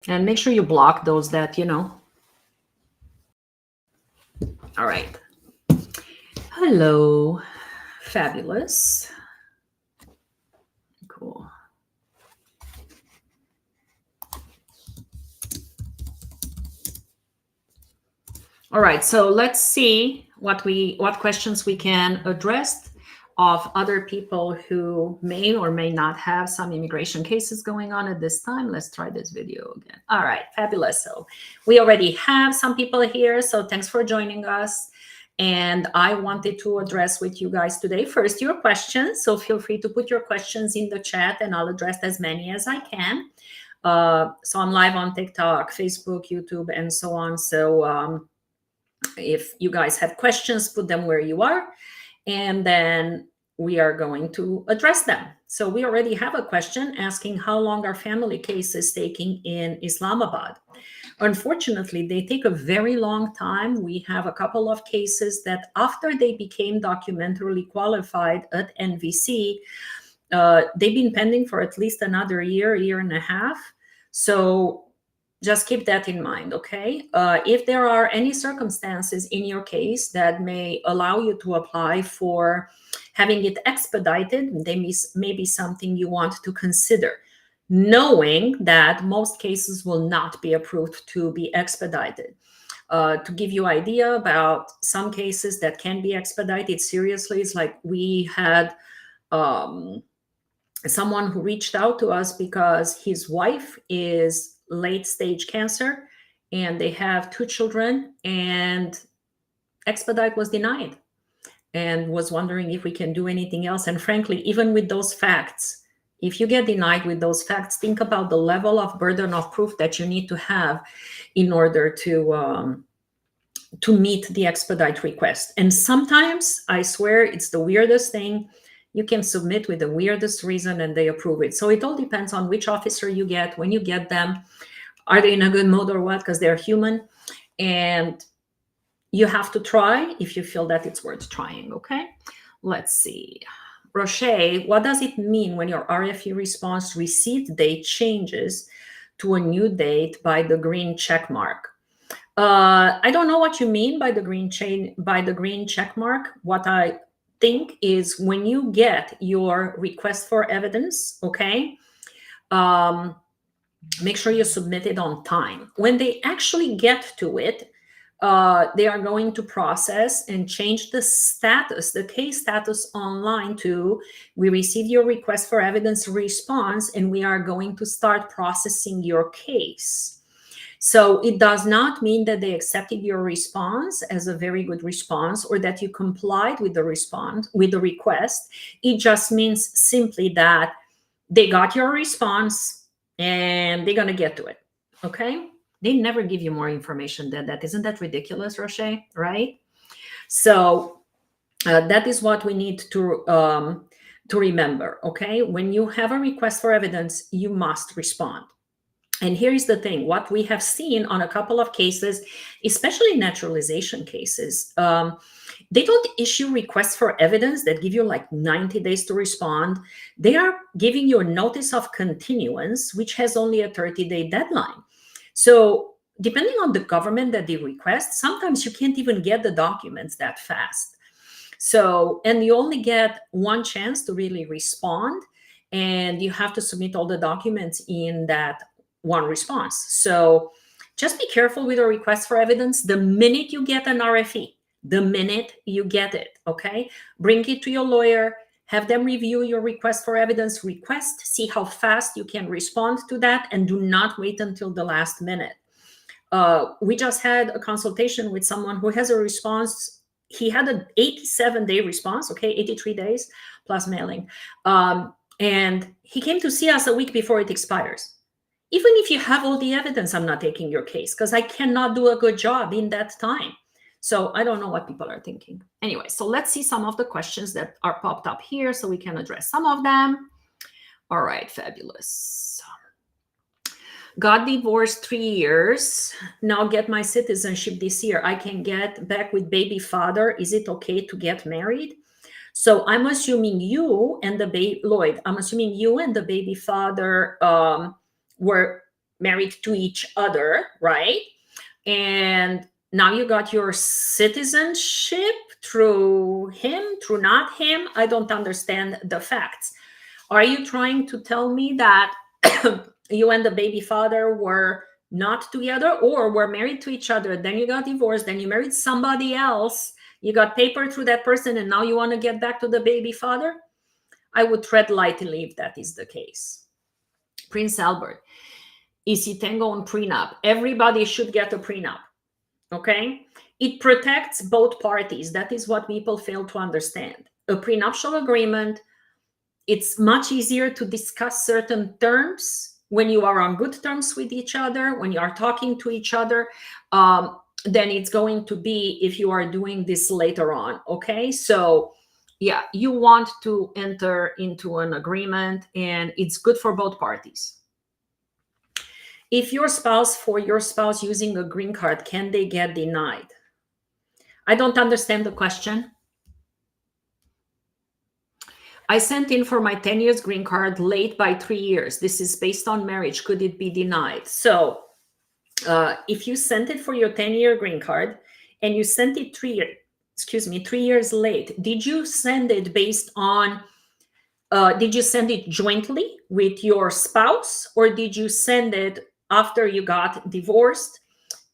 And make sure you block those that, All right. Hello. Fabulous. Cool. All right, so let's see what questions we can address of other people who may or may not have some immigration cases going on at this time. Let's try this video again. All right, fabulous. So we already have some people here, so thanks for joining us. And I wanted to address with you guys today first your questions. So feel free to put your questions in the chat and I'll address as many as I can. So I'm live on TikTok, Facebook, YouTube, and so on. So if you guys have questions, put them where you are, and then we are going to address them. So we already have a question asking how long are family cases taking in Islamabad. Unfortunately, they take a very long time. We have a couple of cases that after they became documentarily qualified at NVC, they've been pending for at least another year and a half. So just keep that in mind, okay? If there are any circumstances in your case that may allow you to apply for having it expedited, they may be something you want to consider, knowing that most cases will not be approved to be expedited. To give you an idea about some cases that can be expedited seriously, it's like we had someone who reached out to us because his wife is late stage cancer and they have 2 children, and expedite was denied, and was wondering if we can do anything else. And frankly, even with those facts, if you get denied with those facts, think about the level of burden of proof that you need to have in order to meet the expedite request. And sometimes, I swear, it's the weirdest thing. You can submit with the weirdest reason and they approve it. So it all depends on which officer you get, when you get them, are they in a good mood or what, because they're human. And you have to try if you feel that it's worth trying, okay? Let's see. Roche, what does it mean when your RFE response receipt date changes to a new date by the green check mark? I don't know what you mean by the green check mark. What I think is when you get your request for evidence, okay, make sure you submit it on time. When they actually get to it, they are going to process and change the status, the case status online to, we received your request for evidence response and we are going to start processing your case. So it does not mean that they accepted your response as a very good response or that you complied with the response, with the request. It just means simply that they got your response and they're going to get to it. Okay? They never give you more information than that. Isn't that ridiculous, Roche? Right? So that is what we need to remember. Okay? When you have a request for evidence, you must respond. And here's the thing, what we have seen on a couple of cases, especially naturalization cases, they don't issue requests for evidence that give you like 90 days to respond. They are giving you a notice of continuance, which has only a 30-day deadline. So depending on the government that they request, sometimes you can't even get the documents that fast. So, and you only get one chance to really respond, and you have to submit all the documents in that one response. So just be careful with a request for evidence. The minute you get an RFE, the minute you get it, okay, bring it to your lawyer, have them review your request for evidence request, see how fast you can respond to that, and do not wait until the last minute. We just had a consultation with someone who has a response. He had an 87-day response, okay, 83 days plus mailing. And he came to see us a week before it expires. Even if you have all the evidence, I'm not taking your case because I cannot do a good job in that time. So I don't know what people are thinking. Anyway, so let's see some of the questions that are popped up here so we can address some of them. All right, fabulous. Got divorced 3 years. Now get my citizenship this year. I can get back with baby father. Is it okay to get married? So I'm assuming you and the baby, Lloyd, I'm assuming you and the baby father were married to each other, right? And now you got your citizenship through him, through not him. I don't understand the facts. Are you trying to tell me that you and the baby father were not together, or were married to each other, then you got divorced, then you married somebody else, you got paper through that person, and now you want to get back to the baby father? I would tread lightly if that is the case. Prince Albert, Isi tengo un prenup. Everybody should get a prenup, okay? It protects both parties. That is what people fail to understand. A prenuptial agreement, it's much easier to discuss certain terms when you are on good terms with each other, when you are talking to each other, than it's going to be if you are doing this later on, okay? So yeah, you want to enter into an agreement, and it's good for both parties. If your spouse using a green card, can they get denied? I don't understand the question. I sent in for my 10 years green card late by 3 years. This is based on marriage. Could it be denied? So if you sent it for your 10-year green card and you sent it 3 years late, did you send it based on, did you send it jointly with your spouse, or did you send it after you got divorced?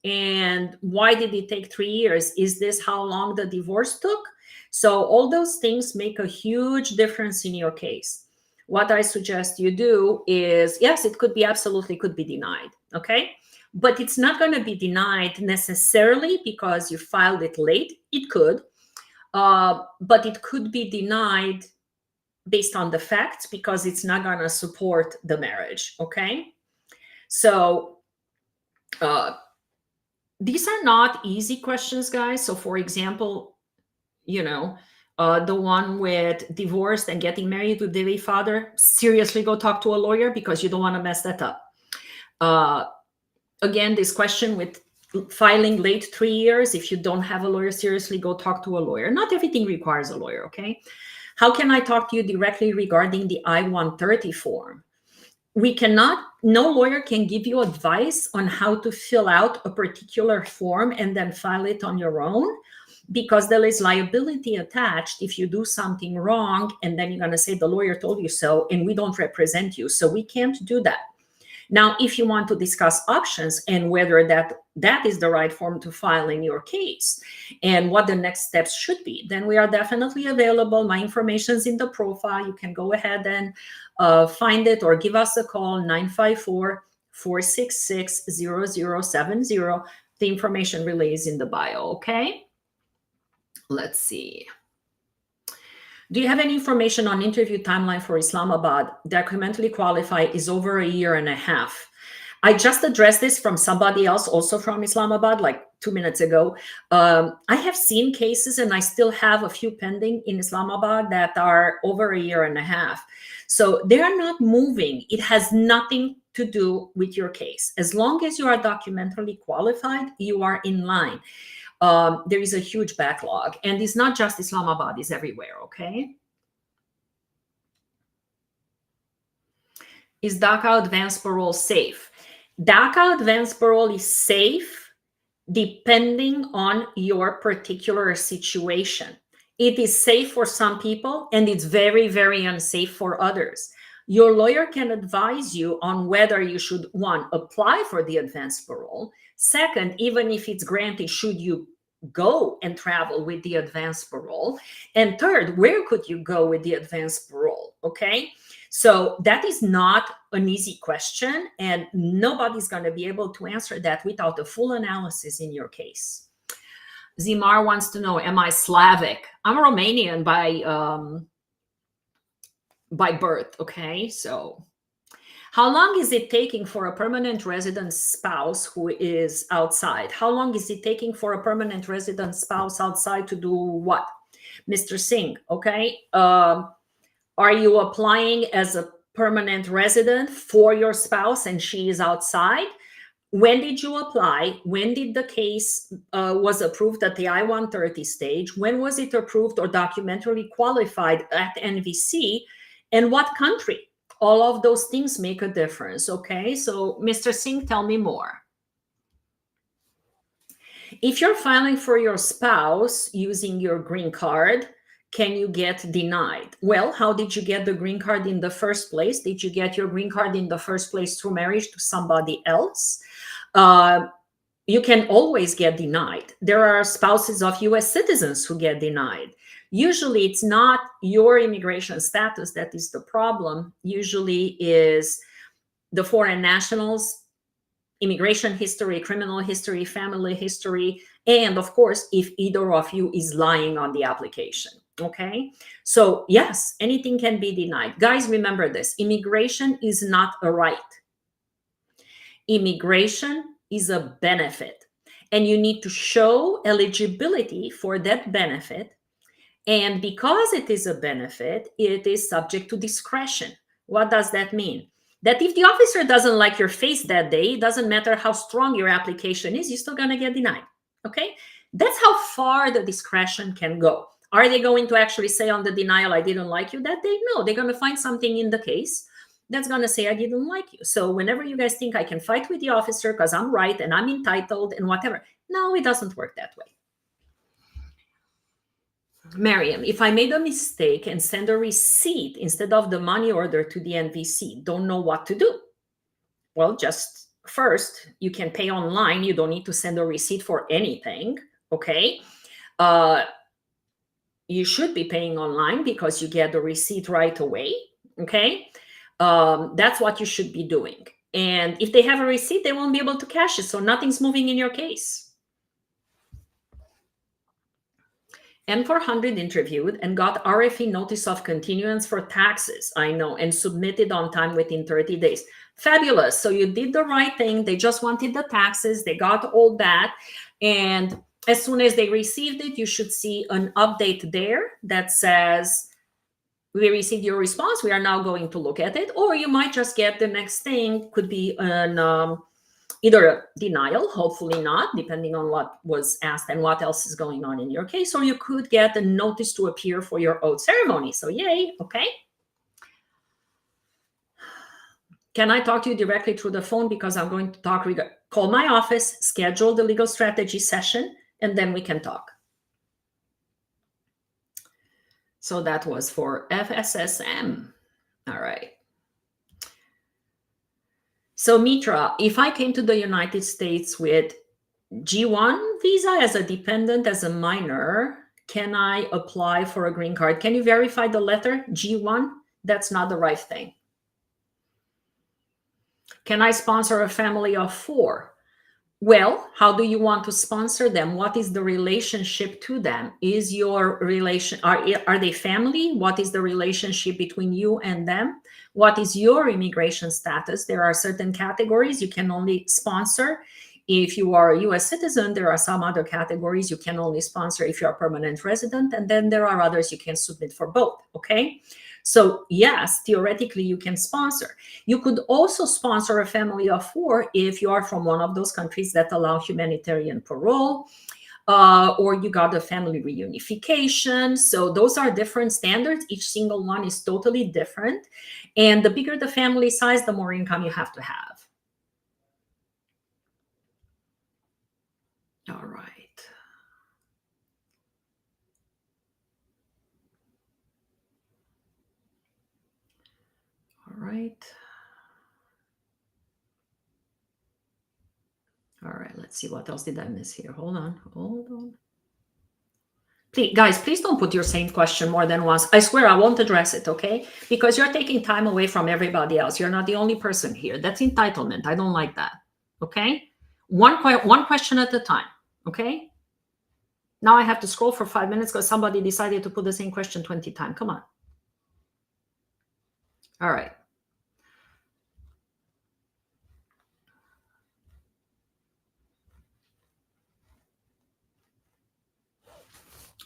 And why did it take 3 years? Is this how long the divorce took? So all those things make a huge difference in your case. What I suggest you do is, yes, it could be absolutely could be denied, okay? But it's not going to be denied necessarily because you filed it late. It could, but it could be denied based on the facts because it's not going to support the marriage, okay? So these are not easy questions, guys. So for example, the one with divorced and getting married with the father, seriously go talk to a lawyer because you don't want to mess that up. Again, this question with filing late 3 years, if you don't have a lawyer, seriously go talk to a lawyer. Not everything requires a lawyer, okay? How can I talk to you directly regarding the I-130 form? No lawyer can give you advice on how to fill out a particular form and then file it on your own, because there is liability attached if you do something wrong and then you're going to say the lawyer told you so and we don't represent you. So we can't do that. Now, if you want to discuss options and whether that is the right form to file in your case and what the next steps should be, then we are definitely available. My information is in the profile. You can go ahead and find it or give us a call, 954-466-0070. The information relay is in the bio, okay? Let's see. Do you have any information on interview timeline for Islamabad? Documentally qualify is over 1.5 years. I just addressed this from somebody else, also from Islamabad, like 2 minutes ago. I have seen cases, and I still have a few pending in Islamabad that are over 1.5 years. So they are not moving. It has nothing to do with your case. As long as you are documentally qualified, you are in line. There is a huge backlog, and it's not just Islamabad, it's everywhere, okay? Is DACA advanced parole safe? DACA advanced parole is safe depending on your particular situation. It is safe for some people, and it's very, very unsafe for others. Your lawyer can advise you on whether you should, one, apply for the advanced parole. Second, even if it's granted, should you go and travel with the advanced parole? And third, where could you go with the advanced parole? Okay, so that is not an easy question, and nobody's going to be able to answer that without a full analysis in your case. Zimar wants to know, am I Slavic? I'm Romanian by birth, okay? So how long is it taking for a permanent resident spouse who is outside? How long is it taking for a permanent resident spouse outside to do what? Mr. Singh, okay? Are you applying as a permanent resident for your spouse and she is outside? When did you apply? When did the case was approved at the I-130 stage? When was it approved or documentarily qualified at NVC? And what country? All of those things make a difference. Okay, so Mr. Singh, tell me more. If you're filing for your spouse using your green card, can you get denied? Well, how did you get the green card in the first place? Did you get your green card in the first place through marriage to somebody else? You can always get denied. There are spouses of US citizens who get denied. Usually it's not your immigration status that is the problem. Usually is the foreign nationals, immigration history, criminal history, family history, and of course, if either of you is lying on the application. Okay, so yes, anything can be denied. Guys, remember this: immigration is not a right. Immigration is a benefit, and you need to show eligibility for that benefit. And because it is a benefit, it is subject to discretion. What does that mean? That if the officer doesn't like your face that day, it doesn't matter how strong your application is, you're still going to get denied. Okay? That's how far the discretion can go. Are they going to actually say on the denial, I didn't like you that day? No, they're going to find something in the case that's going to say, I didn't like you. So whenever you guys think I can fight with the officer because I'm right and I'm entitled and whatever, no, it doesn't work that way. Miriam, if I made a mistake and send a receipt instead of the money order to the NVC, don't know what to do. Well, just first, you can pay online. You don't need to send a receipt for anything, okay? You should be paying online because you get the receipt right away, okay? That's what you should be doing. And if they have a receipt, they won't be able to cash it, so nothing's moving in your case. M400 interviewed and got RFE notice of continuance for taxes, I know, and submitted on time within 30 days. Fabulous. So you did the right thing. They just wanted the taxes. They got all that. And as soon as they received it, you should see an update there that says, we received your response. We are now going to look at it. Or you might just get the next thing, could be an either a denial, hopefully not, depending on what was asked and what else is going on in your case, or you could get a notice to appear for your oath ceremony. So yay, okay. Can I talk to you directly through the phone? Because I'm going to talk, call my office, schedule the legal strategy session, and then we can talk. So that was for FSSM. All right. So Mitra, if I came to the United States with G1 visa as a dependent, as a minor, can I apply for a green card? Can you verify the letter G1? That's not the right thing. Can I sponsor a family of 4? Well, how do you want to sponsor them? What is the relationship to them? Is your relation, are they family? What is the relationship between you and them? What is your immigration status? There are certain categories you can only sponsor if you are a US citizen. There are some other categories you can only sponsor if you're a permanent resident. And then there are others you can submit for both, okay? So yes, theoretically you can sponsor. You could also sponsor a family of 4 if you are from one of those countries that allow humanitarian parole, or you got a family reunification. So those are different standards. Each single one is totally different. And the bigger the family size, the more income you have to have. All right. All right. All right, let's see, what else did I miss here? Hold on. Please, guys, please don't put your same question more than once. I swear I won't address it, okay? Because you're taking time away from everybody else. You're not the only person here. That's entitlement. I don't like that, okay? One question at a time, okay? Now I have to scroll for 5 minutes because somebody decided to put the same question 20 times. Come on. All right.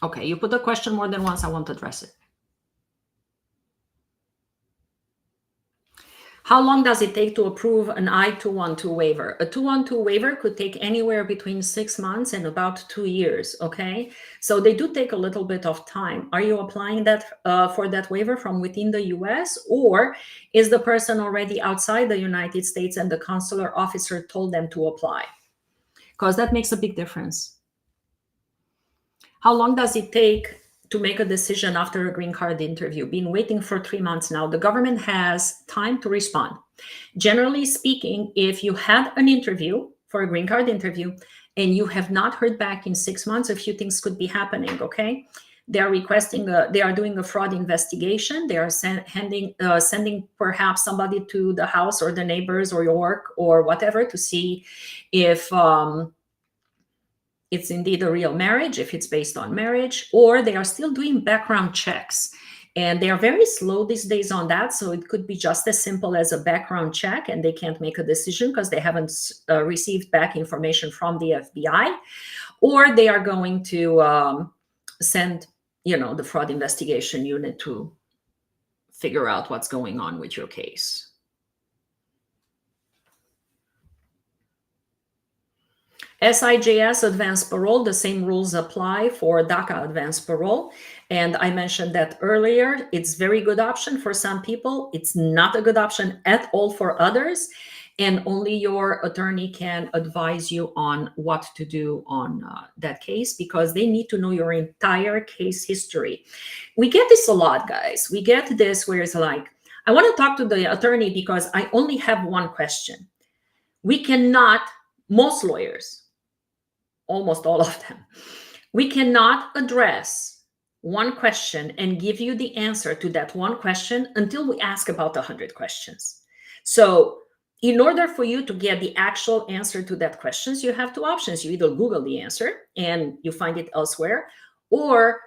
Okay, you put the question more than once, I won't address it. How long does it take to approve an I-212 waiver? A 212 waiver could take anywhere between 6 months and about 2 years, okay? So they do take a little bit of time. Are you applying that for that waiver from within the US, or is the person already outside the United States and the consular officer told them to apply? Because that makes a big difference. How long does it take to make a decision after a green card interview? Been waiting for 3 months now. The government has time to respond. Generally speaking, if you had an interview for a green card interview and you have not heard back in 6 months, a few things could be happening, okay? They are doing a fraud investigation. They are sending perhaps somebody to the house or the neighbors or your work or whatever to see if it's indeed a real marriage, if it's based on marriage, or they are still doing background checks. And they are very slow these days on that. So it could be just as simple as a background check and they can't make a decision because they haven't received back information from the FBI, or they are going to send, the fraud investigation unit to figure out what's going on with your case. SIJS advanced parole, the same rules apply for DACA advanced parole. And I mentioned that earlier. It's very good option for some people. It's not a good option at all for others. And only your attorney can advise you on what to do on that case, because they need to know your entire case history. We get this a lot, guys. We get this where it's like, I want to talk to the attorney because I only have one question. We cannot, most lawyers, almost all of them, we cannot address one question and give you the answer to that one question until we ask about 100 questions. So in order for you to get the actual answer to that questions, you have two options. You either Google the answer and you find it elsewhere, or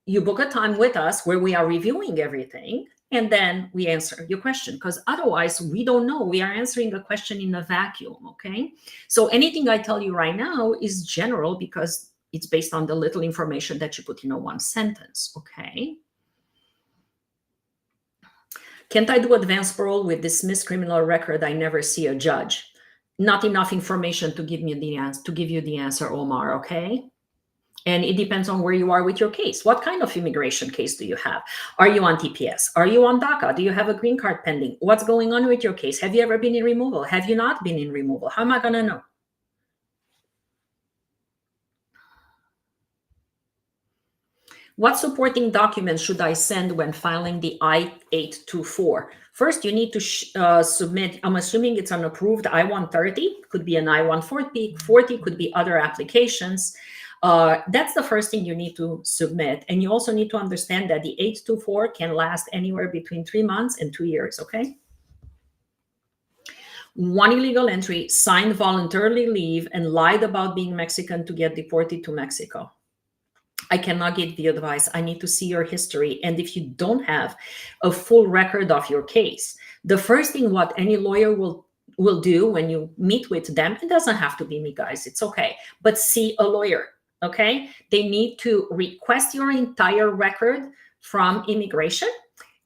you book a time with us where we are reviewing everything and then we answer your question, because otherwise we don't know. We are answering a question in a vacuum, okay? So anything I tell you right now is general because it's based on the little information that you put in a one sentence, okay? Can't I do advanced parole with dismissed criminal record? I never see a judge. Not enough information to give you the answer, Omar, okay? And it depends on where you are with your case. What kind of immigration case do you have? Are you on TPS? Are you on DACA? Do you have a green card pending? What's going on with your case? Have you ever been in removal? Have you not been in removal? How am I going to know? What supporting documents should I send when filing the I-824? First, you need to submit, I'm assuming it's an approved I-130, could be an I-140, could be other applications. That's the first thing you need to submit. And you also need to understand that the 824 can last anywhere between 3 months and 2 years, okay? One illegal entry, signed voluntarily leave, and lied about being Mexican to get deported to Mexico. I cannot give the advice. I need to see your history. And if you don't have a full record of your case, the first thing what any lawyer will do when you meet with them, it doesn't have to be me, guys, it's okay, but see a lawyer, okay? They need to request your entire record from immigration,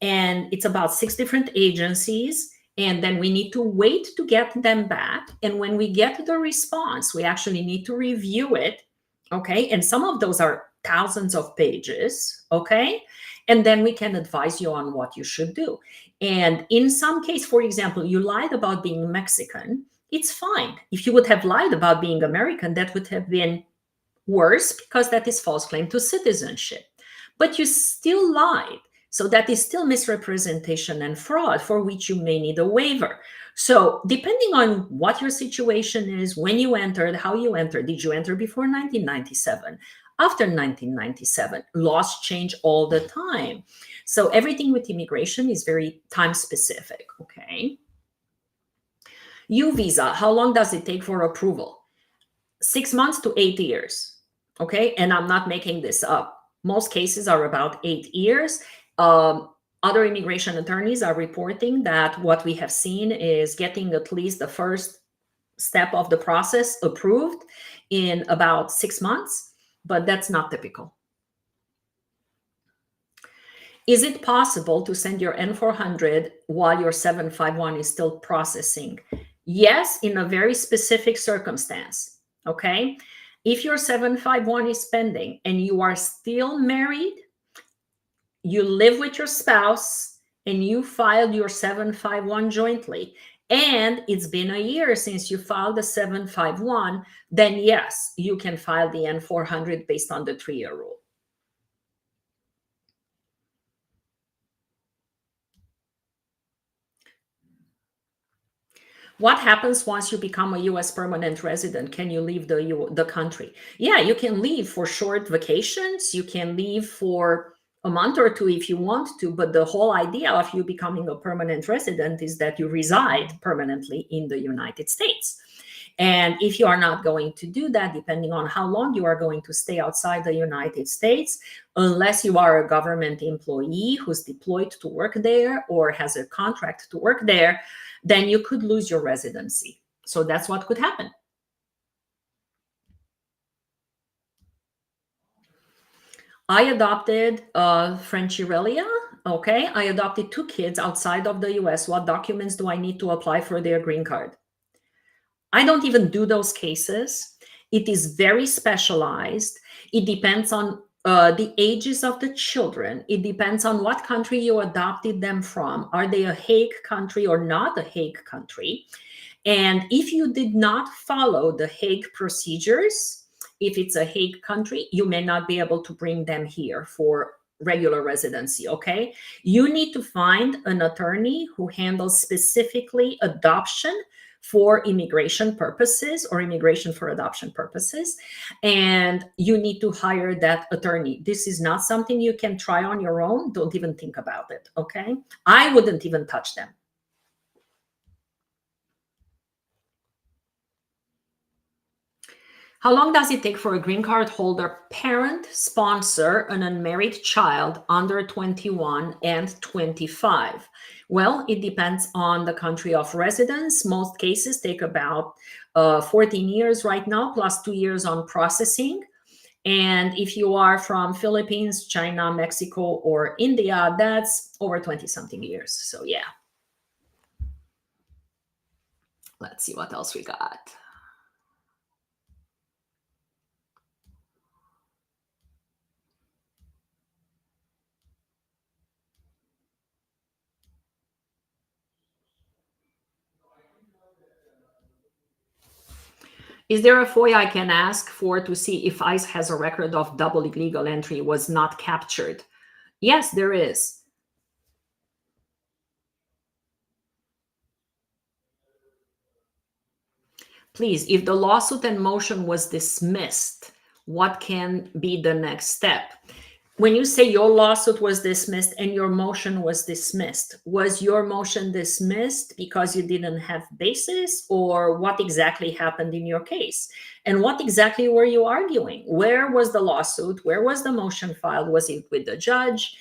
and it's about 6 different agencies, and then we need to wait to get them back. And when we get the response, we actually need to review it, okay? And some of those are thousands of pages, okay? And then we can advise you on what you should do. And in some case, for example, you lied about being Mexican, it's fine. If you would have lied about being American, that would have been worse because that is false claim to citizenship. But you still lied. So that is still misrepresentation and fraud for which you may need a waiver. So depending on what your situation is, when you entered, how you entered, did you enter before 1997? After 1997, laws change all the time. So everything with immigration is very time specific, okay? U visa, how long does it take for approval? 6 months to 8 years, okay? And I'm not making this up. Most cases are about 8 years. Other immigration attorneys are reporting that what we have seen is getting at least the first step of the process approved in about 6 months. But that's not typical. Is it possible to send your N400 while your 751 is still processing? Yes, in a very specific circumstance. Okay. If your 751 is pending and you are still married, you live with your spouse, and you filed your 751 jointly, and it's been a year since you filed the 751, then yes, you can file the N400 based on the 3-year rule. What happens once you become a U.S. permanent resident? Can you leave the country? Yeah, you can leave for short vacations. You can leave for a month or two if you want to, but the whole idea of you becoming a permanent resident is that you reside permanently in the United States. And if you are not going to do that, depending on how long you are going to stay outside the United States, unless you are a government employee who's deployed to work there or has a contract to work there, then you could lose your residency. So that's what could happen. I adopted Frenchirelia. Okay. I adopted 2 kids outside of the US. What documents do I need to apply for their green card? I don't even do those cases. It is very specialized. It depends on the ages of the children. It depends on what country you adopted them from. Are they a Hague country or not a Hague country? And if you did not follow the Hague procedures, if it's a Hague country, you may not be able to bring them here for regular residency, okay? You need to find an attorney who handles specifically adoption for immigration purposes or immigration for adoption purposes. And you need to hire that attorney. This is not something you can try on your own. Don't even think about it, okay? I wouldn't even touch them. How long does it take for a green card holder parent sponsor an unmarried child under 21 and 25? Well, it depends on the country of residence. Most cases take about 14 years right now, plus 2 years on processing. And if you are from Philippines, China, Mexico, or India, that's over 20 something years. So yeah. Let's see what else we got. Is there a FOIA I can ask for to see if ICE has a record of double illegal entry was not captured? Yes, there is. Please, if the lawsuit and motion was dismissed, what can be the next step? When you say your lawsuit was dismissed and your motion was dismissed, was your motion dismissed because you didn't have basis, or what exactly happened in your case? And what exactly were you arguing? Where was the lawsuit? Where was the motion filed? Was it with the judge?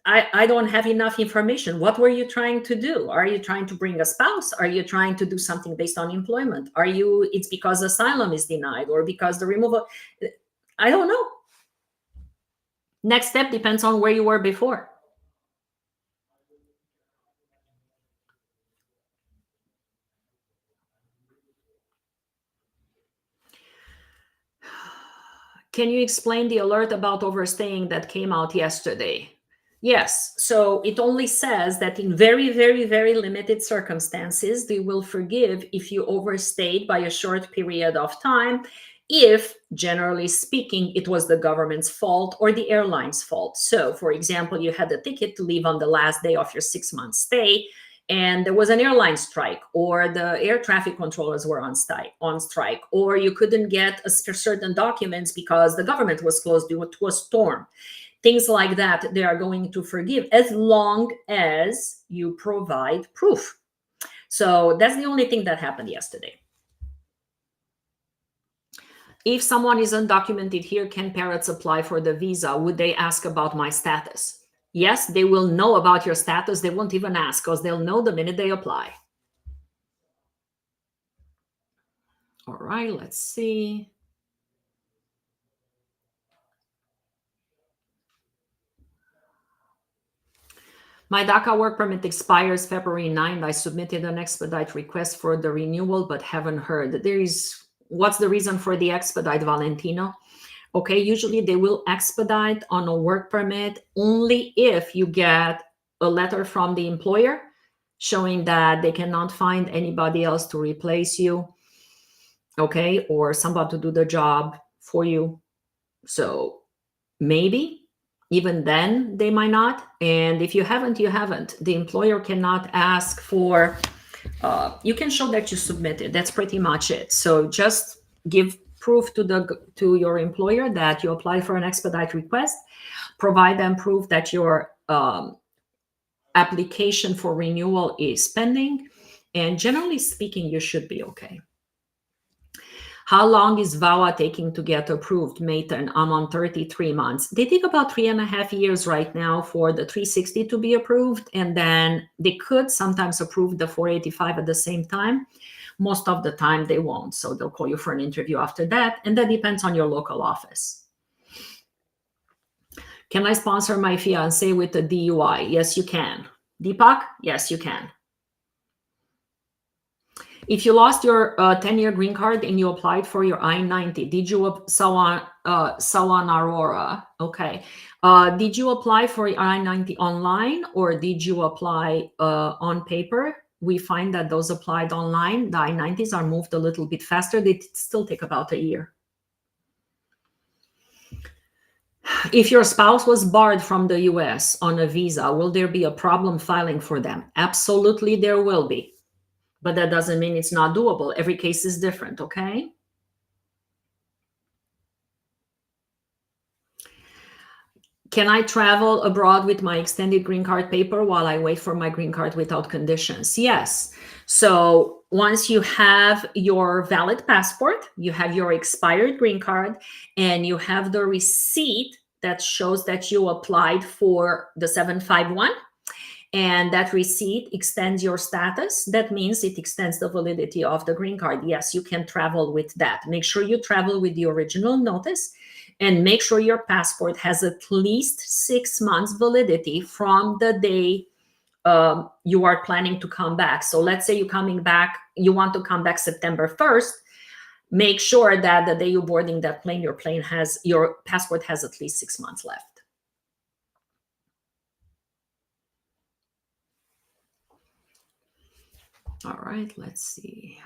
I don't have enough information. What were you trying to do? Are you trying to bring a spouse? Are you trying to do something based on employment? It's because asylum is denied or because the removal? I don't know. Next step depends on where you were before. Can you explain the alert about overstaying that came out yesterday? Yes. So it only says that in very, very, very limited circumstances, they will forgive if you overstayed by a short period of time, if, generally speaking, it was the government's fault or the airline's fault. So, for example, you had a ticket to leave on the last day of your 6-month stay, and there was an airline strike, or the air traffic controllers were on strike, or you couldn't get certain documents because the government was closed due to a storm. Things like that, they are going to forgive as long as you provide proof. So that's the only thing that happened yesterday. If someone is undocumented here, can parents apply for the visa? Would they ask about my status? Yes, they will know about your status. They won't even ask because they'll know the minute they apply. All right, let's see. My DACA work permit expires February 9th. I submitted an expedite request for the renewal, but haven't heard. What's the reason for the expedite, Valentino? Okay, usually they will expedite on a work permit only if you get a letter from the employer showing that they cannot find anybody else to replace you, okay, or somebody to do the job for you. So maybe even then they might not. And if you haven't, you haven't. The employer cannot ask for, you can show that you submitted. That's pretty much it. So just give proof to your employer that you applied for an expedite request. Provide them proof that your application for renewal is pending. And generally speaking, you should be okay. How long is VAWA taking to get approved, Mayton? I'm on 33 months. They take about 3.5 years right now for the 360 to be approved, and then they could sometimes approve the 485 at the same time. Most of the time they won't, so they'll call you for an interview after that, and that depends on your local office. Can I sponsor my fiancé with a DUI? Yes, you can. Deepak? Yes, you can. If you lost your 10-year green card and you applied for your I-90, did you, Sawan Aurora, okay. Did you apply for your I-90 online or did you apply on paper? We find that those applied online, the I-90s are moved a little bit faster. They still take about a year. If your spouse was barred from the US on a visa, will there be a problem filing for them? Absolutely, there will be. But that doesn't mean it's not doable. Every case is different, okay? Can I travel abroad with my extended green card paper while I wait for my green card without conditions? Yes. So once you have your valid passport, you have your expired green card, and you have the receipt that shows that you applied for the 751, and that receipt extends your status, that means it extends the validity of the green card. Yes, you can travel with that. Make sure you travel with the original notice, and make sure your passport has at least 6 months validity from the day you are planning to come back. So let's say you want to come back September 1st. Make sure that the day you're boarding that plane, your passport has at least 6 months left. All right, let's see.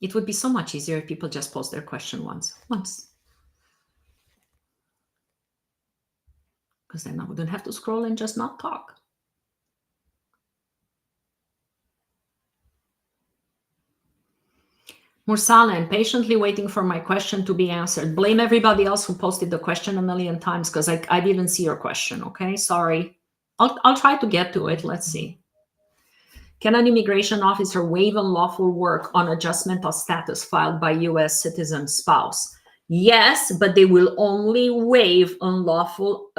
It would be so much easier if people just post their question once. Because then I wouldn't have to scroll and just not talk. Mursalen, patiently waiting for my question to be answered. Blame everybody else who posted the question a million times because I didn't see your question, okay? Sorry. I'll try to get to it. Let's see. Can an immigration officer waive unlawful work on adjustment of status filed by U.S. citizen spouse? Yes, but they will only waive unlawful,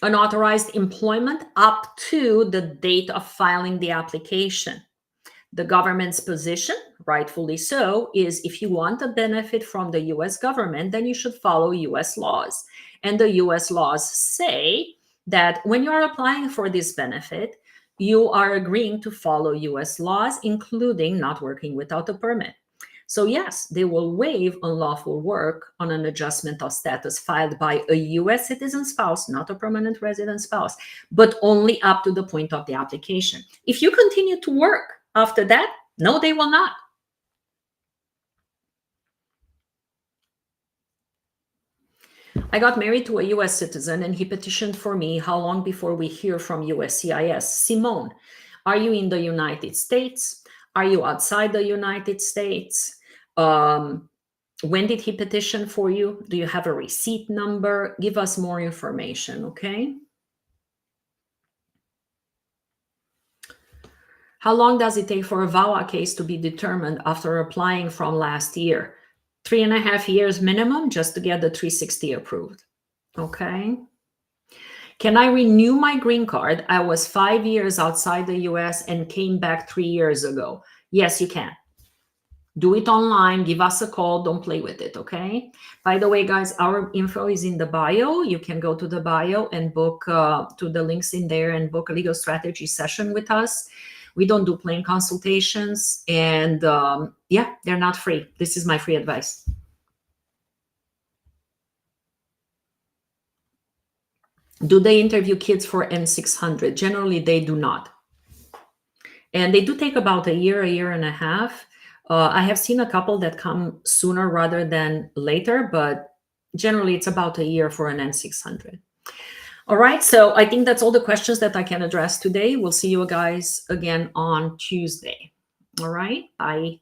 unauthorized employment up to the date of filing the application. The government's position, rightfully so, is if you want a benefit from the U.S. government, then you should follow U.S. laws. And the U.S. laws say that when you're applying for this benefit, you are agreeing to follow U.S. laws, including not working without a permit. So yes, they will waive unlawful work on an adjustment of status filed by a U.S. citizen spouse, not a permanent resident spouse, but only up to the point of the application. If you continue to work after that, no, they will not. I got married to a U.S. citizen and he petitioned for me. How long before we hear from USCIS? Simone, are you in the United States? Are you outside the United States? When did he petition for you? Do you have a receipt number? Give us more information, okay? How long does it take for a VAWA case to be determined after applying from last year? 3.5 years minimum just to get the 360 approved. Okay. Can I renew my green card? I was 5 years outside the US and came back 3 years ago. Yes, you can. Do it online, give us a call, don't play with it, okay? By the way, guys, our info is in the bio. You can go to the bio and book to the links in there and book a legal strategy session with us. We don't do plain consultations, and yeah, they're not free. This is my free advice. Do they interview kids for N600? Generally, they do not. And they do take about a year and a half. I have seen a couple that come sooner rather than later, but generally it's about a year for an N600. All right, so I think that's all the questions that I can address today. We'll see you guys again on Tuesday. All right, bye.